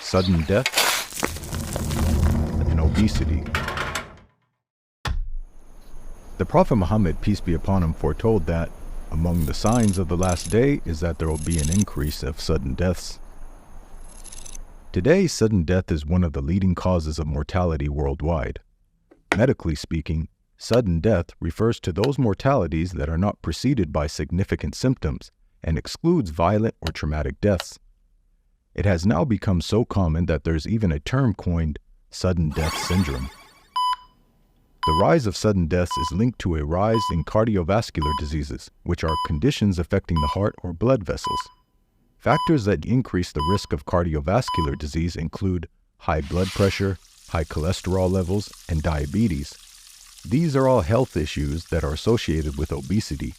sudden death, and obesity. The Prophet Muhammad, peace be upon him, foretold that among the signs of the last day is that there will be an increase of sudden deaths. Today, sudden death is one of the leading causes of mortality worldwide. Medically speaking, sudden death refers to those mortalities that are not preceded by significant symptoms and excludes violent or traumatic deaths. It has now become so common that there's even a term coined, sudden death syndrome. The rise of sudden deaths is linked to a rise in cardiovascular diseases, which are conditions affecting the heart or blood vessels. Factors that increase the risk of cardiovascular disease include high blood pressure, high cholesterol levels, and diabetes. These are all health issues that are associated with obesity.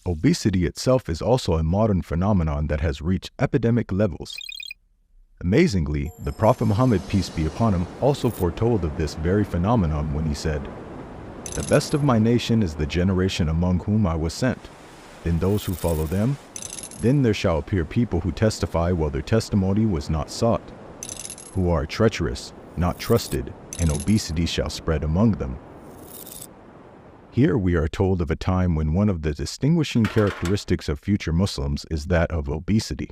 Obesity itself is also a modern phenomenon that has reached epidemic levels. Amazingly, the Prophet Muhammad, peace be upon him, also foretold of this very phenomenon when he said, "The best of my nation is the generation among whom I was sent. Then those who follow them, then there shall appear people who testify while their testimony was not sought, who are treacherous, not trusted, and obesity shall spread among them." Here we are told of a time when one of the distinguishing characteristics of future Muslims is that of obesity.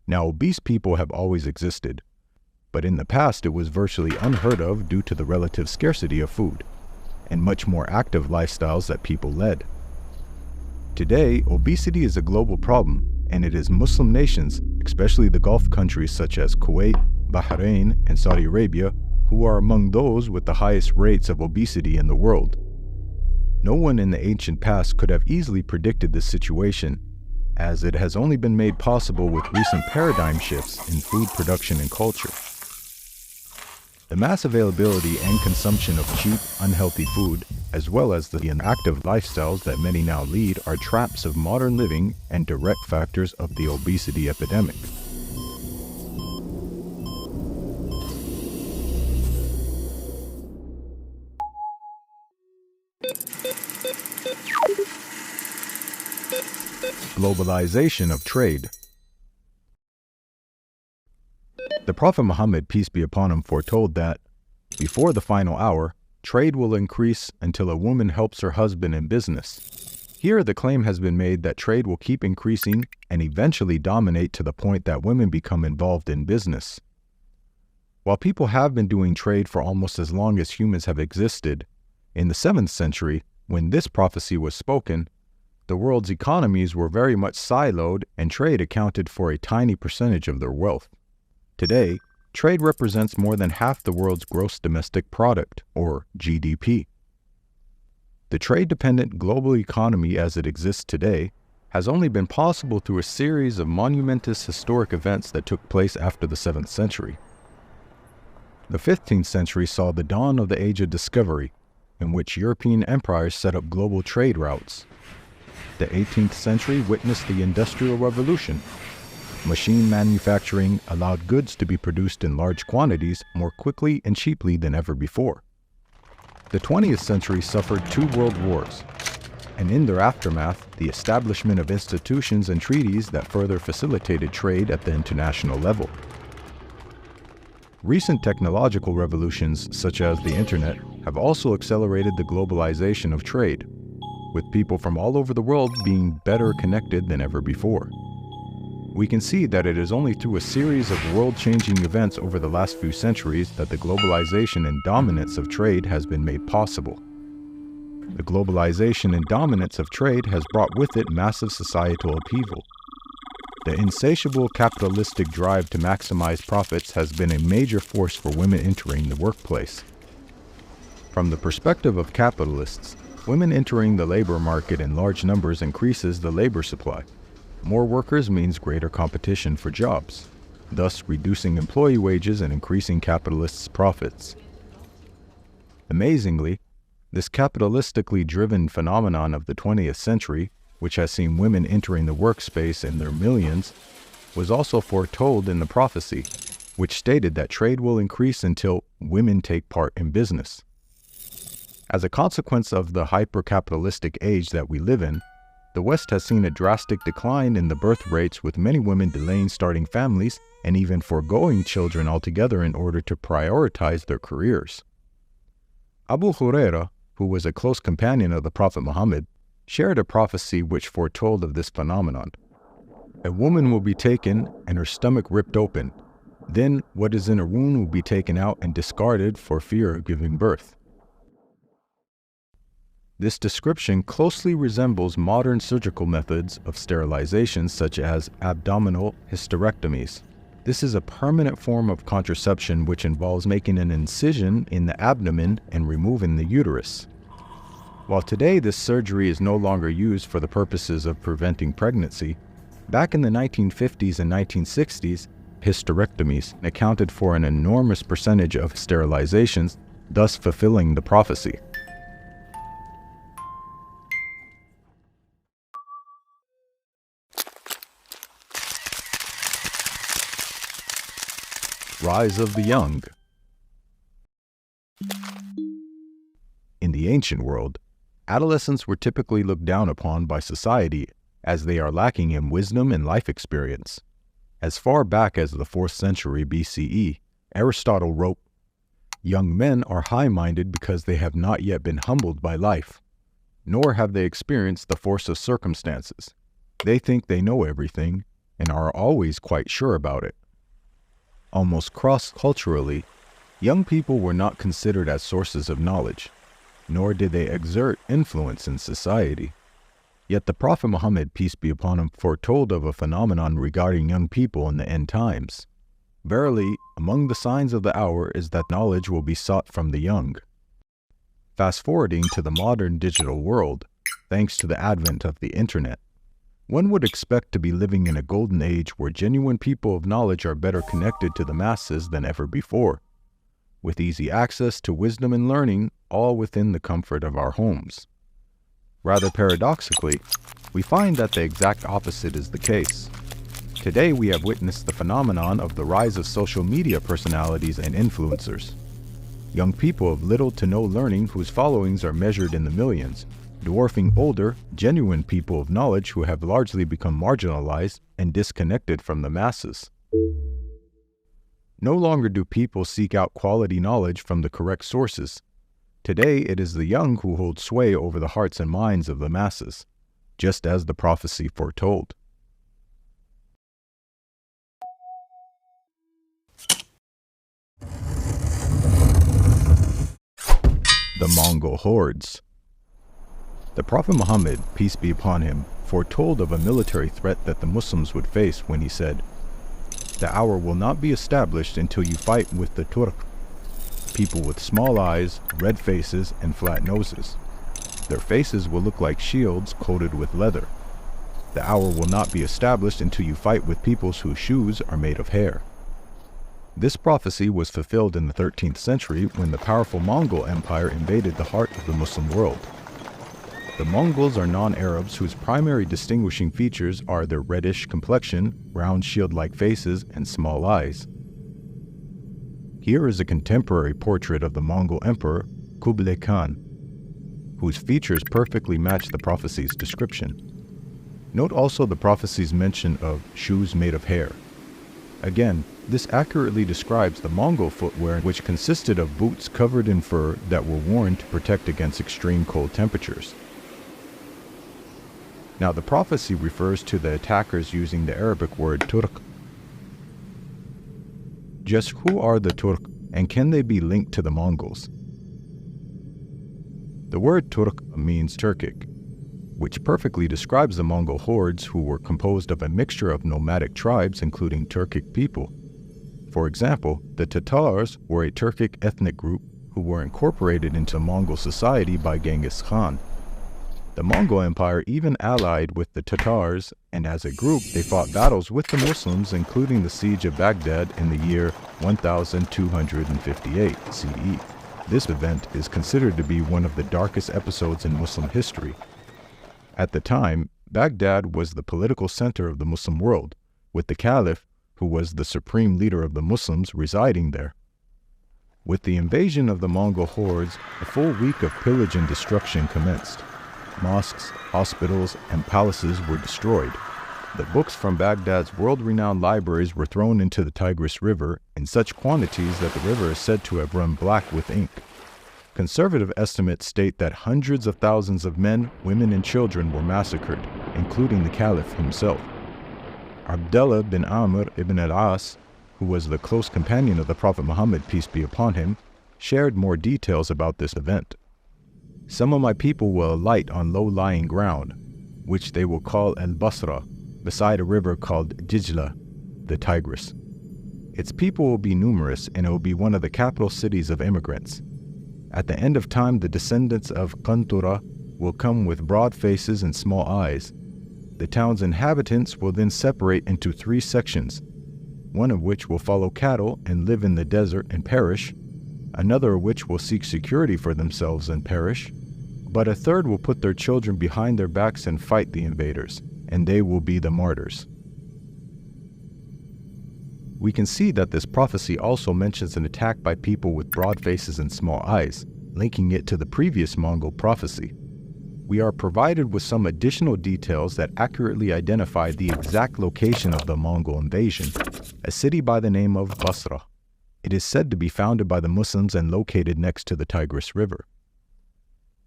Now, obese people have always existed, but in the past it was virtually unheard of due to the relative scarcity of food and much more active lifestyles that people led. Today, obesity is a global problem, and it is Muslim nations, especially the Gulf countries such as Kuwait, Bahrain, and Saudi Arabia, who are among those with the highest rates of obesity in the world. No one in the ancient past could have easily predicted this situation, as it has only been made possible with recent paradigm shifts in food production and culture. The mass availability and consumption of cheap, unhealthy food, as well as the inactive lifestyles that many now lead, are traps of modern living and direct factors of the obesity epidemic. Globalization of trade. The Prophet Muhammad, peace be upon him, foretold that, before the final hour, trade will increase until a woman helps her husband in business. Here the claim has been made that trade will keep increasing and eventually dominate to the point that women become involved in business. While people have been doing trade for almost as long as humans have existed, in the 7th century, when this prophecy was spoken, the world's economies were very much siloed and trade accounted for a tiny percentage of their wealth. Today, trade represents more than half the world's gross domestic product, or GDP. The trade-dependent global economy as it exists today has only been possible through a series of monumentous historic events that took place after the 7th century. The 15th century saw the dawn of the Age of Discovery, in which European empires set up global trade routes. The 18th century witnessed the Industrial Revolution. Machine manufacturing allowed goods to be produced in large quantities more quickly and cheaply than ever before. The 20th century suffered 2 world wars, and in their aftermath, the establishment of institutions and treaties that further facilitated trade at the international level. Recent technological revolutions, such as the internet, have also accelerated the globalization of trade, with people from all over the world being better connected than ever before. We can see that it is only through a series of world-changing events over the last few centuries that the globalization and dominance of trade has been made possible. The globalization and dominance of trade has brought with it massive societal upheaval. The insatiable capitalistic drive to maximize profits has been a major force for women entering the workplace. From the perspective of capitalists, women entering the labor market in large numbers increases the labor supply. More workers means greater competition for jobs, thus reducing employee wages and increasing capitalists' profits. Amazingly, this capitalistically driven phenomenon of the 20th century, which has seen women entering the workspace in their millions, was also foretold in the prophecy, which stated that trade will increase until women take part in business. As a consequence of the hyper-capitalistic age that we live in, The West has seen a drastic decline in the birth rates, with many women delaying starting families and even foregoing children altogether in order to prioritize their careers. Abu Huraira, who was a close companion of the Prophet Muhammad, shared a prophecy which foretold of this phenomenon. A woman will be taken and her stomach ripped open. Then what is in her womb will be taken out and discarded for fear of giving birth. This description closely resembles modern surgical methods of sterilization, such as abdominal hysterectomies. This is a permanent form of contraception which involves making an incision in the abdomen and removing the uterus. While today this surgery is no longer used for the purposes of preventing pregnancy, back in the 1950s and 1960s, hysterectomies accounted for an enormous percentage of sterilizations, thus fulfilling the prophecy. Rise of the young. In the ancient world, adolescents were typically looked down upon by society as they are lacking in wisdom and life experience. As far back as the 4th century BCE, Aristotle wrote, "Young men are high-minded because they have not yet been humbled by life, nor have they experienced the force of circumstances. They think they know everything and are always quite sure about it." Almost cross-culturally, young people were not considered as sources of knowledge, nor did they exert influence in society. Yet the Prophet Muhammad, peace be upon him, foretold of a phenomenon regarding young people in the end times. Verily, among the signs of the hour is that knowledge will be sought from the young. Fast-forwarding to the modern digital world, thanks to the advent of the internet, one would expect to be living in a golden age where genuine people of knowledge are better connected to the masses than ever before, with easy access to wisdom and learning, all within the comfort of our homes. Rather paradoxically, we find that the exact opposite is the case. Today we have witnessed the phenomenon of the rise of social media personalities and influencers. Young people of little to no learning whose followings are measured in the millions, dwarfing older, genuine people of knowledge who have largely become marginalized and disconnected from the masses. No longer do people seek out quality knowledge from the correct sources. Today it is the young who hold sway over the hearts and minds of the masses, just as the prophecy foretold. The Mongol hordes. The Prophet Muhammad, peace be upon him, foretold of a military threat that the Muslims would face when he said, "The hour will not be established until you fight with the Turk, people with small eyes, red faces, and flat noses. Their faces will look like shields coated with leather. The hour will not be established until you fight with peoples whose shoes are made of hair." This prophecy was fulfilled in the 13th century when the powerful Mongol Empire invaded the heart of the Muslim world. The Mongols are non-Arabs whose primary distinguishing features are their reddish complexion, round shield-like faces, and small eyes. Here is a contemporary portrait of the Mongol Emperor Kublai Khan, whose features perfectly match the prophecy's description. Note also the prophecy's mention of shoes made of hair. Again, this accurately describes the Mongol footwear, which consisted of boots covered in fur that were worn to protect against extreme cold temperatures. Now the prophecy refers to the attackers using the Arabic word Turk. Just who are the Turk, and can they be linked to the Mongols? The word Turk means Turkic, which perfectly describes the Mongol hordes, who were composed of a mixture of nomadic tribes including Turkic people. For example, the Tatars were a Turkic ethnic group who were incorporated into Mongol society by Genghis Khan. The Mongol Empire even allied with the Tatars, and as a group they fought battles with the Muslims, including the siege of Baghdad in the year 1258 CE. This event is considered to be one of the darkest episodes in Muslim history. At the time, Baghdad was the political center of the Muslim world, with the Caliph, who was the supreme leader of the Muslims, residing there. With the invasion of the Mongol hordes, a full week of pillage and destruction commenced. mosques, hospitals, and palaces were destroyed. The books from Baghdad's world-renowned libraries were thrown into the Tigris River in such quantities that the river is said to have run black with ink. Conservative estimates state that hundreds of thousands of men, women, and children were massacred, including the Caliph himself. Abdullah bin Amr ibn al-As, who was the close companion of the Prophet Muhammad, peace be upon him, shared more details about this event. Some of my people will alight on low-lying ground, which they will call al-Basra, beside a river called Dijla, the Tigris. Its people will be numerous, and it will be one of the capital cities of immigrants. At the end of time, the descendants of Qantura will come with broad faces and small eyes. The town's inhabitants will then separate into 3 sections, one of which will follow cattle and live in the desert and perish, another of which will seek security for themselves and perish, but a third will put their children behind their backs and fight the invaders, and they will be the martyrs. We can see that this prophecy also mentions an attack by people with broad faces and small eyes, linking it to the previous Mongol prophecy. We are provided with some additional details that accurately identify the exact location of the Mongol invasion, a city by the name of Basra. It is said to be founded by the Muslims and located next to the Tigris River.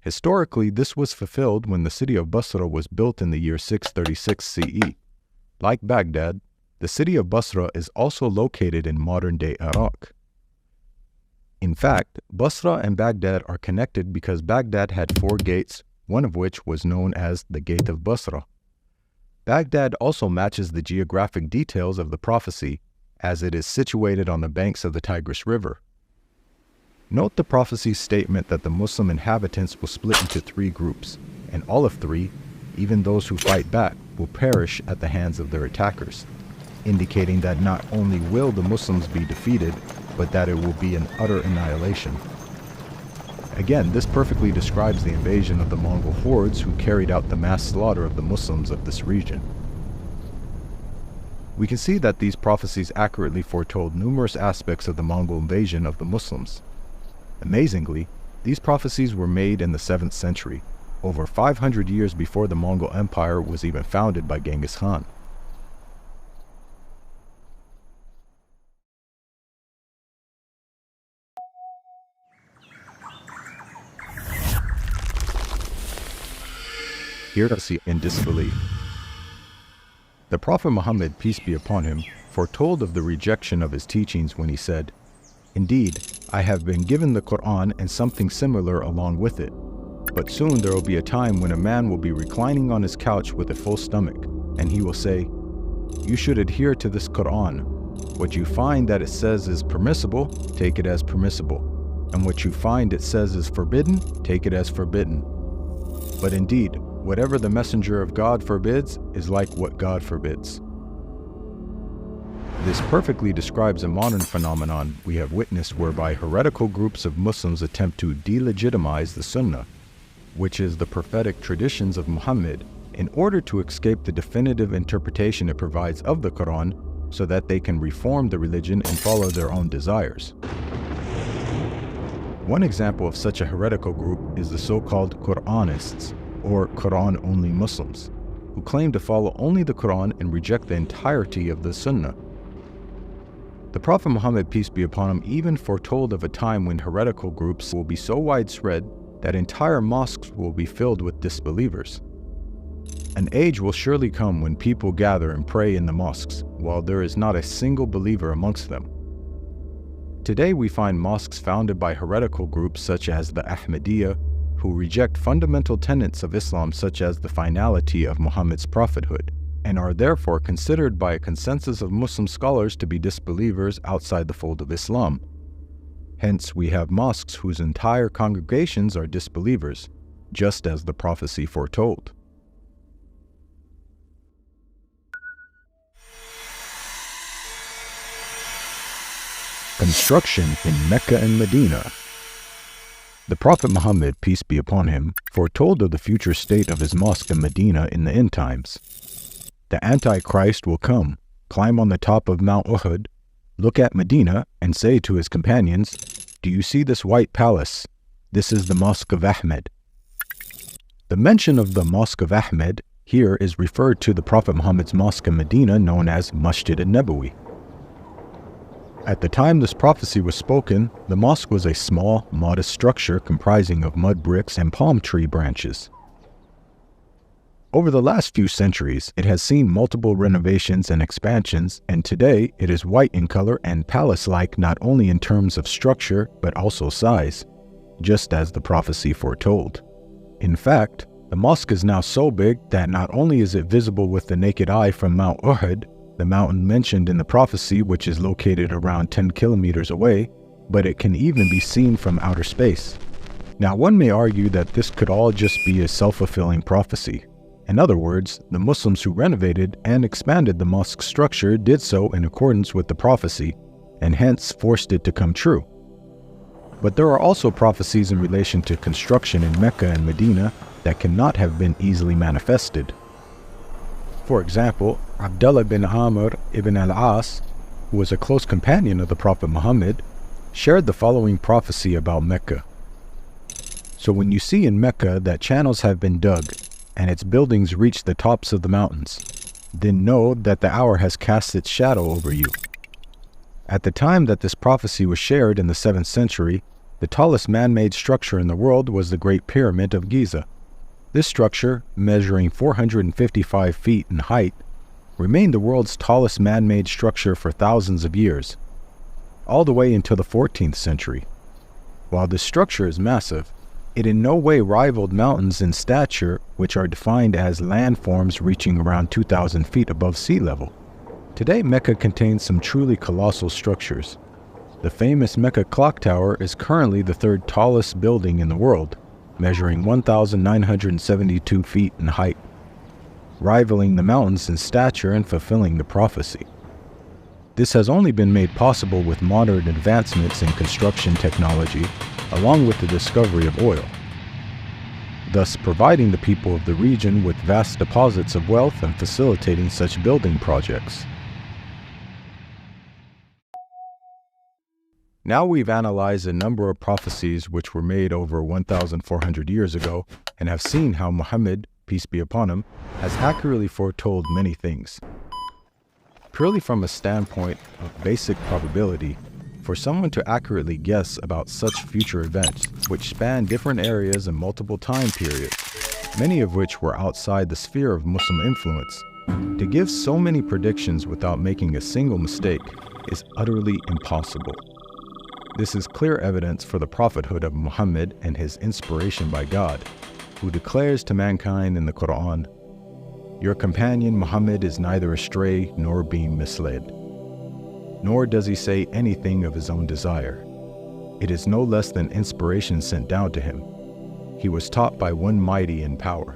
Historically, this was fulfilled when the city of Basra was built in the year 636 CE. Like Baghdad, the city of Basra is also located in modern-day Iraq. In fact, Basra and Baghdad are connected because Baghdad had 4 gates, one of which was known as the Gate of Basra. Baghdad also matches the geographic details of the prophecy, as it is situated on the banks of the Tigris River. Note the prophecy's statement that the Muslim inhabitants will split into 3 groups, and all of 3, even those who fight back, will perish at the hands of their attackers, indicating that not only will the Muslims be defeated, but that it will be an utter annihilation. Again, this perfectly describes the invasion of the Mongol hordes who carried out the mass slaughter of the Muslims of this region. We can see that these prophecies accurately foretold numerous aspects of the Mongol invasion of the Muslims. Amazingly, these prophecies were made in the 7th century, over 500 years before the Mongol Empire was even founded by Genghis Khan. Heresy and disbelief. The Prophet Muhammad, peace be upon him, foretold of the rejection of his teachings when he said, "Indeed, I have been given the Quran and something similar along with it. But soon there will be a time when a man will be reclining on his couch with a full stomach, and he will say, 'You should adhere to this Quran. What you find that it says is permissible, take it as permissible. And what you find it says is forbidden, take it as forbidden. But indeed, whatever the messenger of God forbids is like what God forbids.'" This perfectly describes a modern phenomenon we have witnessed whereby heretical groups of Muslims attempt to delegitimize the Sunnah, which is the prophetic traditions of Muhammad, in order to escape the definitive interpretation it provides of the Quran so that they can reform the religion and follow their own desires. One example of such a heretical group is the so-called Quranists, or Quran-only Muslims, who claim to follow only the Quran and reject the entirety of the Sunnah. The Prophet Muhammad, peace be upon him, even foretold of a time when heretical groups will be so widespread that entire mosques will be filled with disbelievers. An age will surely come when people gather and pray in the mosques, while there is not a single believer amongst them. Today we find mosques founded by heretical groups such as the Ahmadiyya, who reject fundamental tenets of Islam such as the finality of Muhammad's prophethood, and are therefore considered by a consensus of Muslim scholars to be disbelievers outside the fold of Islam. Hence, we have mosques whose entire congregations are disbelievers, just as the prophecy foretold. Construction in Mecca and Medina. The Prophet Muhammad, peace be upon him, foretold of the future state of his mosque in Medina in the end times. The Antichrist will come, climb on the top of Mount Uhud, look at Medina, and say to his companions, "Do you see this white palace? This is the Mosque of Ahmed." The The mention of the Mosque of Ahmed here is referred to the Prophet Muhammad's mosque in Medina known as Masjid al-Nabawi. At the time this prophecy was spoken, the mosque was a small, modest structure comprising of mud bricks and palm tree branches. Over the last few centuries, it has seen multiple renovations and expansions, and today it is white in color and palace-like not only in terms of structure but also size, just as the prophecy foretold. In fact, the mosque is now so big that not only is it visible with the naked eye from Mount Uhud, the mountain mentioned in the prophecy, which is located around 10 kilometers away, but it can even be seen from outer space. Now, one may argue that this could all just be a self-fulfilling prophecy. In other words, the Muslims who renovated and expanded the mosque's structure did so in accordance with the prophecy, and hence forced it to come true. But there are also prophecies in relation to construction in Mecca and Medina that cannot have been easily manifested. For example, Abdullah bin Amr ibn al-As, who was a close companion of the Prophet Muhammad, shared the following prophecy about Mecca. So when you see in Mecca that channels have been dug, and its buildings reach the tops of the mountains, then know that the hour has cast its shadow over you. At the time that this prophecy was shared in the 7th century, the tallest man-made structure in the world was the Great Pyramid of Giza. This structure, measuring 455 feet in height, remained the world's tallest man-made structure for thousands of years, all the way until the 14th century. While this structure is massive, it in no way rivaled mountains in stature, which are defined as landforms reaching around 2,000 feet above sea level. Today, Mecca contains some truly colossal structures. The famous Mecca Clock Tower is currently the 3rd tallest building in the world, measuring 1,972 feet in height, rivaling the mountains in stature and fulfilling the prophecy. This has only been made possible with modern advancements in construction technology, along with the discovery of oil, thus providing the people of the region with vast deposits of wealth and facilitating such building projects. Now we've analyzed a number of prophecies which were made over 1,400 years ago and have seen how Muhammad, peace be upon him, has accurately foretold many things. Purely from a standpoint of basic probability, for someone to accurately guess about such future events, which span different areas and multiple time periods, many of which were outside the sphere of Muslim influence, to give so many predictions without making a single mistake is utterly impossible. This is clear evidence for the prophethood of Muhammad and his inspiration by God, who declares to mankind in the Quran, "Your companion Muhammad is neither astray nor being misled. Nor does he say anything of his own desire. It is no less than inspiration sent down to him. He was taught by one mighty in power."